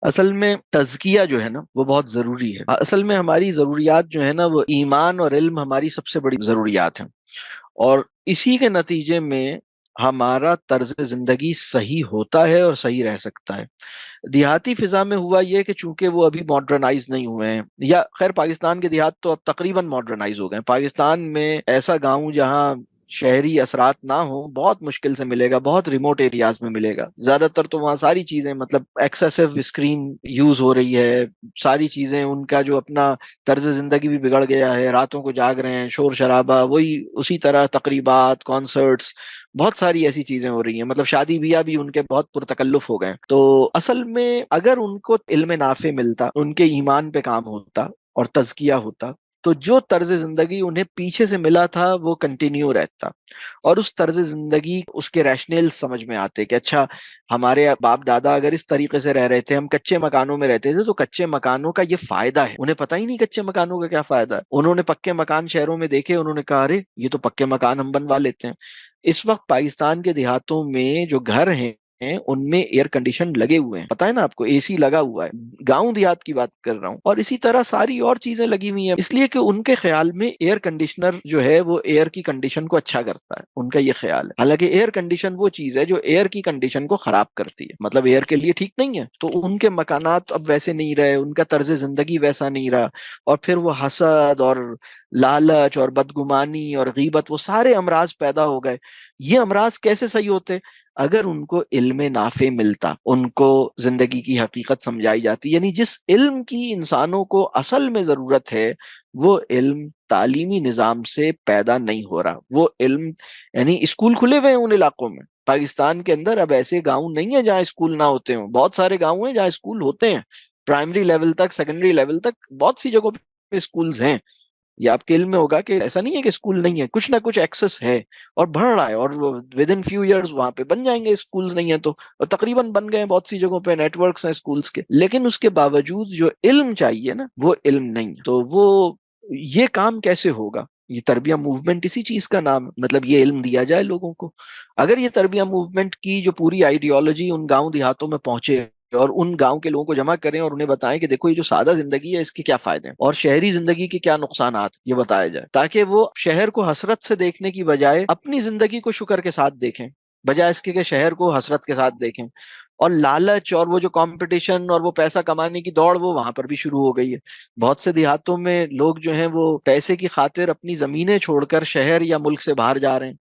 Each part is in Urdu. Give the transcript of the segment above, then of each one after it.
اصل میں تزکیہ جو ہے نا وہ بہت ضروری ہے. اصل میں ہماری ضروریات جو ہے نا وہ ایمان اور علم ہماری سب سے بڑی ضروریات ہیں، اور اسی کے نتیجے میں ہمارا طرز زندگی صحیح ہوتا ہے اور صحیح رہ سکتا ہے. دیہاتی فضا میں ہوا یہ کہ چونکہ وہ ابھی ماڈرنائز نہیں ہوئے ہیں، یا خیر پاکستان کے دیہات تو اب تقریباً ماڈرنائز ہو گئے ہیں. پاکستان میں ایسا گاؤں جہاں شہری اثرات نہ ہوں بہت مشکل سے ملے گا، بہت ریموٹ ایریاز میں ملے گا. زیادہ تر تو وہاں ساری چیزیں مطلب ایکسیسو اسکرین یوز ہو رہی ہے، ساری چیزیں ان کا جو اپنا طرز زندگی بھی بگڑ گیا ہے، راتوں کو جاگ رہے ہیں، شور شرابہ، وہی اسی طرح تقریبات، کانسرٹس، بہت ساری ایسی چیزیں ہو رہی ہیں. مطلب شادی بیاہ بھی ان کے بہت پرتکلف ہو گئے ہیں. تو اصل میں اگر ان کو علم نافع ملتا، ان کے ایمان پہ کام ہوتا اور تزکیہ ہوتا، تو جو طرز زندگی انہیں پیچھے سے ملا تھا وہ کنٹینیو رہتا، اور اس طرز زندگی اس کے ریشنل سمجھ میں آتے کہ اچھا ہمارے باپ دادا اگر اس طریقے سے رہ رہے تھے، ہم کچے مکانوں میں رہتے تھے، تو کچے مکانوں کا یہ فائدہ ہے. انہیں پتہ ہی نہیں کچے مکانوں کا کیا فائدہ ہے. انہوں نے پکے مکان شہروں میں دیکھے، انہوں نے کہا ارے یہ تو پکے مکان ہم بنوا لیتے ہیں. اس وقت پاکستان کے دیہاتوں میں جو گھر ہیں ان میں ایئر کنڈیشن لگے ہوئے ہیں، پتہ ہے نا آپ کو، اے سی لگا ہوا ہے. گاؤں دیہات کی بات کر رہا ہوں. اور اسی طرح ساری اور چیزیں لگی ہوئی ہیں، اس لیے کہ ان کے خیال میں ایئر کنڈیشنر جو ہے وہ ایئر کی کنڈیشن کو اچھا کرتا ہے، ان کا یہ خیال ہے. حالانکہ ایئر کنڈیشن وہ چیز ہے جو ایئر کی کنڈیشن کو خراب کرتی ہے، مطلب ایئر کے لیے ٹھیک نہیں ہے. تو ان کے مکانات اب ویسے نہیں رہے، ان کا طرز زندگی ویسا نہیں رہا، اور پھر وہ حسد اور لالچ اور بدگمانی اور غیبت، وہ سارے امراض پیدا ہو گئے. یہ امراض کیسے صحیح ہوتے؟ اگر ان کو علم نافع ملتا، ان کو زندگی کی حقیقت سمجھائی جاتی. یعنی جس علم کی انسانوں کو اصل میں ضرورت ہے وہ علم تعلیمی نظام سے پیدا نہیں ہو رہا. وہ علم یعنی اسکول کھلے ہوئے ہیں ان علاقوں میں. پاکستان کے اندر اب ایسے گاؤں نہیں ہیں جہاں اسکول نہ ہوتے ہوں، بہت سارے گاؤں ہیں جہاں اسکول ہوتے ہیں، پرائمری لیول تک، سیکنڈری لیول تک بہت سی جگہوں پہ اسکولز ہیں. یہ آپ کے علم میں ہوگا کہ ایسا نہیں ہے کہ اسکول نہیں ہے، کچھ نہ کچھ ایکسس ہے اور بڑھ رہا ہے، اور ود ان فیو ایئرز وہاں پہ بن جائیں گے. اسکولز نہیں ہیں تو، اور تقریباً بن گئے ہیں بہت سی جگہوں پہ، نیٹ ورکس ہیں اسکولز کے. لیکن اس کے باوجود جو علم چاہیے نا وہ علم نہیں ہے. تو وہ یہ کام کیسے ہوگا؟ یہ تربیہ موومنٹ اسی چیز کا نام ہے. مطلب یہ علم دیا جائے لوگوں کو. اگر یہ تربیہ موومنٹ کی جو پوری آئیڈیالوجی ان گاؤں دیہاتوں میں پہنچے اور ان گاؤں کے لوگوں کو جمع کریں اور انہیں بتائیں کہ دیکھو یہ جو سادہ زندگی ہے اس کے کیا فائدے ہیں اور شہری زندگی کے کیا نقصانات، یہ بتایا جائے، تاکہ وہ شہر کو حسرت سے دیکھنے کی بجائے اپنی زندگی کو شکر کے ساتھ دیکھیں، بجائے اس کے کہ شہر کو حسرت کے ساتھ دیکھیں. اور لالچ اور وہ جو کمپٹیشن اور وہ پیسہ کمانے کی دوڑ وہ وہاں پر بھی شروع ہو گئی ہے. بہت سے دیہاتوں میں لوگ جو ہیں وہ پیسے کی خاطر اپنی زمینیں چھوڑ کر شہر یا ملک سے باہر جا رہے ہیں.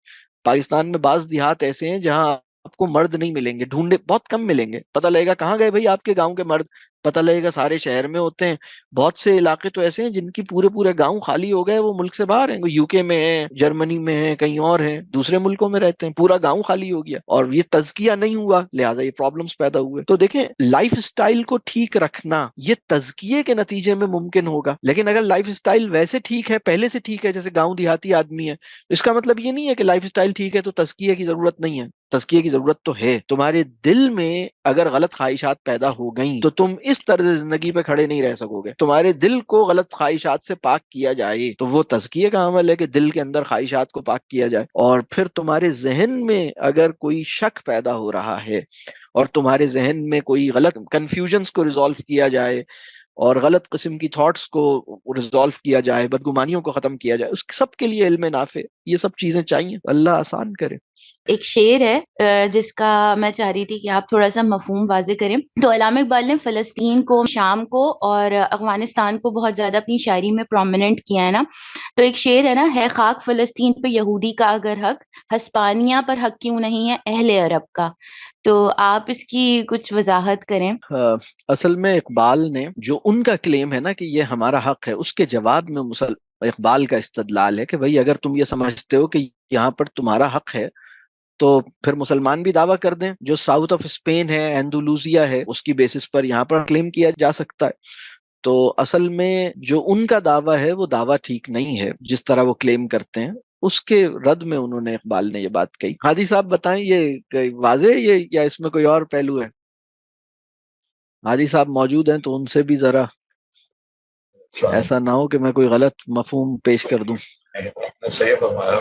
پاکستان میں بعض دیہات ایسے ہیں جہاں آپ کو مرد نہیں ملیں گے، ڈھونڈے بہت کم ملیں گے. پتہ لگے گا کہاں گئے بھائی آپ کے گاؤں کے مرد، پتہ لگے گا سارے شہر میں ہوتے ہیں. بہت سے علاقے تو ایسے ہیں جن کی پورے پورے گاؤں خالی ہو گئے، وہ ملک سے باہر ہیں، وہ یو کے میں ہیں، جرمنی میں ہیں، کہیں اور ہیں، دوسرے ملکوں میں رہتے ہیں. پورا گاؤں خالی ہو گیا اور یہ تزکیہ نہیں ہوا، لہٰذا یہ پرابلمس پیدا ہوئے. تو دیکھیں لائف سٹائل کو ٹھیک رکھنا یہ تزکیے کے نتیجے میں ممکن ہوگا. لیکن اگر لائف سٹائل ویسے ٹھیک ہے، پہلے سے ٹھیک ہے، جیسے گاؤں دیہاتی آدمی ہے، اس کا مطلب یہ نہیں ہے کہ لائف سٹائل ٹھیک ہے تو تزکیے کی ضرورت نہیں ہے. تزکیے کی ضرورت تو ہے. تمہارے دل میں اگر غلط خواہشات پیدا ہو گئیں تو تم اس طرز زندگی پہ کھڑے نہیں رہ سکو گے. تمہارے دل کو غلط خواہشات سے پاک کیا جائے تو وہ تزکیے کا عمل ہے کہ دل کے اندر خواہشات کو پاک کیا جائے. اور پھر تمہارے ذہن میں اگر کوئی شک پیدا ہو رہا ہے اور تمہارے ذہن میں کوئی غلط کنفیوژنس کو ریزالو کیا جائے اور غلط قسم کی تھاٹس کو ریزالو کیا جائے، بدگمانیوں کو ختم کیا جائے، اس سب کے لیے علم نافع، یہ سب چیزیں چاہیے. اللہ آسان کرے. ایک شعر ہے جس کا میں چاہ رہی تھی کہ آپ تھوڑا سا مفہوم واضح کریں. تو علامہ اقبال نے فلسطین کو، شام کو اور افغانستان کو بہت زیادہ اپنی شاعری میں پرومیننٹ کیا ہے نا. تو ایک شعر ہے نا، ہے خاک فلسطین پہ یہودی کا اگر حق، ہسپانیہ پر حق کیوں نہیں ہے اہل عرب کا. تو آپ اس کی کچھ وضاحت کریں. اصل میں اقبال نے جو ان کا کلیم ہے نا کہ یہ ہمارا حق ہے، اس کے جواب میں اقبال کا استدلال ہے کہ بھائی اگر تم یہ سمجھتے ہو کہ یہاں پر تمہارا حق ہے تو پھر مسلمان بھی دعویٰ کر دیں، جو ساؤتھ آف اسپین ہے، اندلوزیا ہے، اس کی بیسس پر یہاں پر کلیم کیا جا سکتا ہے. تو اصل میں جو ان کا دعویٰ ہے وہ دعویٰ ٹھیک نہیں ہے جس طرح وہ کلیم کرتے ہیں. اس کے رد میں انہوں نے، اقبال نے یہ بات کہی. ہادی صاحب بتائیں یہ واضح ہے یہ یا اس میں کوئی اور پہلو ہے؟ ہادی صاحب موجود ہیں تو ان سے بھی ذرا ایسا نہ ہو کہ میں کوئی غلط مفہوم پیش کر دوں. آپ نے صحیح فرمایا.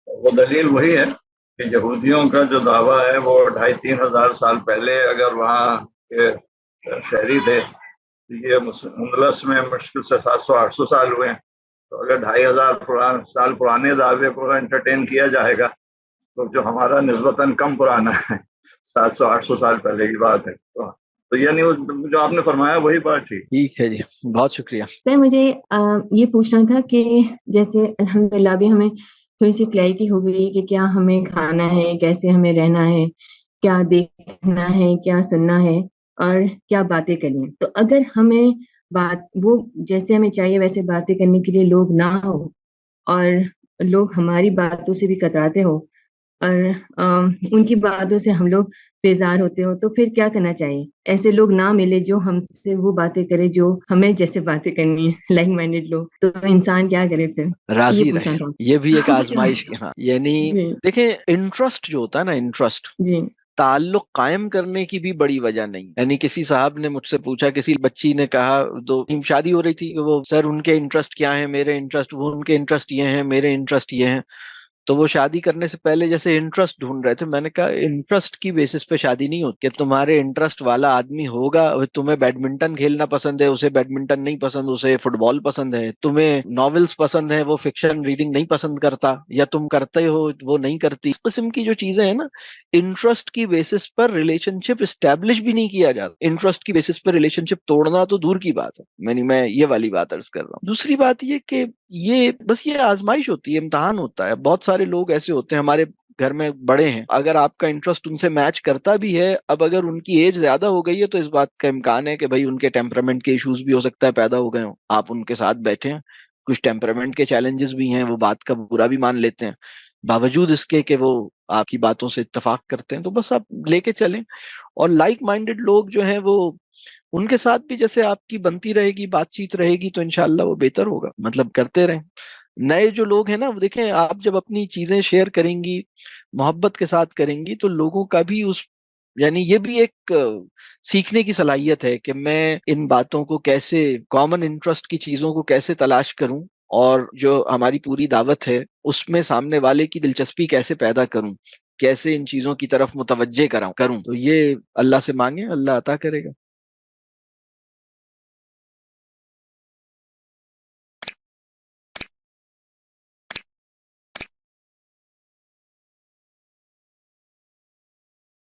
وہ دلیل وہی ہے کہ یہودیوں کا جو دعویٰ ہے وہ 2500-3000 سال پہلے اگر وہاں کے شہری تھے. یہ مندلس میں مشکل سے 700-800 سال ہوئے ہیں. تو اگر 2500 سال پرانے دعوے کو انٹرٹین کیا جائے گا تو جو ہمارا نسبتاً کم پرانا ہے 700-800 سال پہلے کی بات ہے, تو یعنی جو آپ نے فرمایا وہی بات تھی. ٹھیک ہے جی, بہت شکریہ. سر مجھے یہ پوچھنا تھا کہ جیسے الحمدللہ بھی ہمیں تھوڑی سی کلیئرٹی ہو گئی کہ کیا ہمیں کھانا ہے, کیسے ہمیں رہنا ہے, کیا دیکھنا ہے, کیا سننا ہے اور کیا باتیں کرنی ہیں. تو اگر ہمیں وہ جیسے ہمیں چاہیے ویسے باتیں کرنے کے لیے لوگ نہ ہو اور لوگ ہماری باتوں سے بھی کتراتے ہو اور ان کی باتوں سے ہم لوگ بیزار ہوتے ہو, تو پھر کیا کرنا چاہیے؟ ایسے لوگ نہ ملے جو ہم سے وہ باتیں کرے جو ہمیں جیسے باتیں کرنی ہے, لائک مائنڈیڈ لوگ, تو انسان کیا کرے پھر؟ راضی یہ رہے, پوچھنا تھا. یہ بھی ایک آزمائش کی. ہاں یعنی جی دیکھیں, انٹرسٹ جو ہوتا ہے نا, انٹرسٹ جی تعلق قائم کرنے کی بھی بڑی وجہ نہیں. یعنی کسی صاحب نے مجھ سے پوچھا, کسی بچی نے کہا, تو شادی ہو رہی تھی, کہ وہ سر ان کے انٹرسٹ کیا ہیں, میرے انٹرسٹ, وہ ان کے انٹرسٹ یہ ہیں, میرے انٹرسٹ یہ ہیں. تو وہ شادی کرنے سے پہلے جیسے انٹرسٹ ڈھونڈ رہے تھے. میں نے کہا انٹرسٹ کی بیسس پہ شادی نہیں ہوتی, کہ تمہارے انٹرسٹ والا آدمی ہوگا, تمہیں بیڈمنٹن کھیلنا پسند ہے, اسے بیڈمنٹن نہیں پسند, اسے فٹ بال پسند ہے, تمہیں ناولز پسند ہیں, وہ فکشن ریڈنگ نہیں پسند کرتا, یا تم کرتے ہو وہ نہیں کرتی. اس قسم کی جو چیزیں ہیں نا, انٹرسٹ کی بیسس پر ریلیشن شپ اسٹیبلش بھی نہیں کیا جاتا. انٹرسٹ کی بیسس پر ریلیشن شپ توڑنا تو دور کی بات ہے. میں یہ والی بات عرض کر رہا ہوں. دوسری بات یہ کہ یہ بس یہ آزمائش ہوتی ہے, امتحان ہوتا ہے. بہت سارے لوگ ایسے ہوتے ہیں ہمارے گھر میں بڑے ہیں, اگر آپ کا انٹرسٹ ان سے میچ کرتا بھی ہے, اب اگر ان کی ایج زیادہ ہو گئی ہے تو اس بات کا امکان ہے کہ بھائی ان کے ٹیمپرامنٹ کے ایشوز بھی ہو سکتا ہے پیدا ہو گئے ہوں, آپ ان کے ساتھ بیٹھے ہیں, کچھ ٹیمپرامنٹ کے چیلنجز بھی ہیں, وہ بات کا برا بھی مان لیتے ہیں, باوجود اس کے کہ وہ آپ کی باتوں سے اتفاق کرتے ہیں. تو بس آپ لے کے چلیں, اور لائک مائنڈڈ لوگ جو ہیں وہ ان کے ساتھ بھی جیسے آپ کی بنتی رہے گی, بات چیت رہے گی, تو انشاءاللہ وہ بہتر ہوگا. مطلب کرتے رہیں. نئے جو لوگ ہیں نا, وہ دیکھیں, آپ جب اپنی چیزیں شیئر کریں گی, محبت کے ساتھ کریں گی, تو لوگوں کا بھی یعنی یہ بھی ایک سیکھنے کی صلاحیت ہے کہ میں ان باتوں کو کیسے, کامن انٹرسٹ کی چیزوں کو کیسے تلاش کروں, اور جو ہماری پوری دعوت ہے اس میں سامنے والے کی دلچسپی کیسے پیدا کروں, کیسے ان چیزوں کی طرف متوجہ کروں. تو یہ اللہ سے مانگیں, اللہ عطا کرے گا.